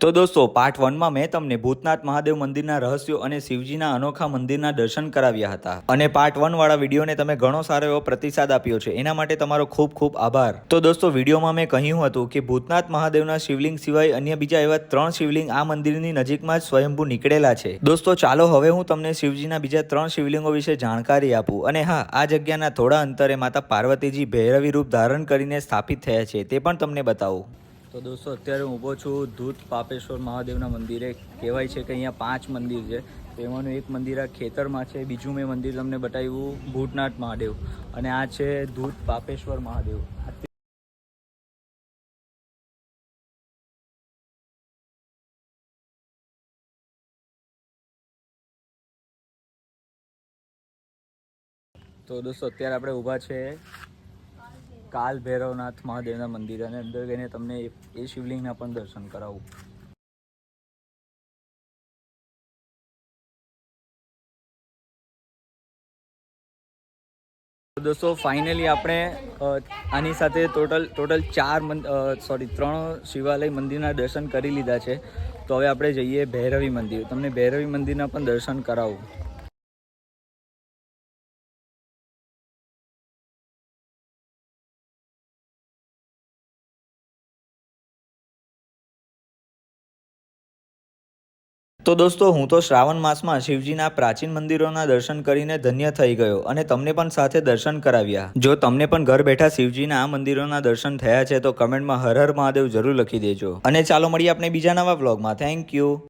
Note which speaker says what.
Speaker 1: તો દોસ્તો પાર્ટ 1માં મેં તમને ભૂતનાથ મહાદેવ મંદિરના રહસ્યો અને શિવજીના અનોખા મંદિરના દર્શન કરાવ્યા હતા અને પાર્ટ 1 વાળા વિડીયોને તમે ઘણો સારો એવો પ્રતિસાદ આપ્યો છે, એના માટે તમારો ખૂબ ખૂબ આભાર। તો દોસ્તો વિડીયોમાં મેં કહ્યું હતું કે ભૂતનાથ મહાદેવના શિવલિંગ સિવાય અન્ય બીજા એવા 3 શિવલિંગ આ મંદિરની નજીકમાં જ સ્વયંભૂ નીકળેલા છે। દોસ્તો ચાલો હવે હું તમને શિવજીના બીજા 3 શિવલિંગો વિશે જાણકારી આપું અને હા, આ જગ્યાના થોડા અંતરે માતા પાર્વતીજી ભૈરવી રૂપ ધારણ કરીને સ્થાપિત થયા છે તે પણ તમને બતાવું। તો દોસ્તો અત્યારે હું ઊભો છું ધૂત પાપેશ્વર મહાદેવના મંદિરે। કહેવાય છે કે અહીંયા 5 મંદિર છે, તો એમાંનું એક મંદિર આ ખેતરમાં છે, બીજું મેં મંદિર તમને બતાવ્યું ભૂતનાથ મહાદેવ અને આ છે ધૂત પાપેશ્વર મહાદેવ। તો દોસ્તો અત્યારે આપણે ઊભા છે કાલ ભૈરવનાથ મહાદેવના મંદિર અને અંદર જઈને તમને એ શિવલિંગના પણ દર્શન કરાવું। દોસ્તો ફાઇનલી આપણે આની સાથે ટોટલ 3 શિવાલય મંદિરના દર્શન કરી લીધા છે। તો હવે આપણે જઈએ ભૈરવી મંદિર, તમને ભૈરવી મંદિરના પણ દર્શન કરાવું। તો દોસ્તો હું તો શ્રાવણ માસમાં શિવજીના પ્રાચીન મંદિરોના દર્શન કરીને ધન્ય થઈ ગયો અને તમને પણ સાથે દર્શન કરાવ્યા। જો તમને પણ ઘર બેઠા શિવજીના આ મંદિરોના દર્શન થયા છે તો કમેન્ટમાં હર હર મહાદેવ જરૂર લખી દેજો અને ચાલો મળીએ આપણે બીજા નવા વ્લોગમાં। Thank you.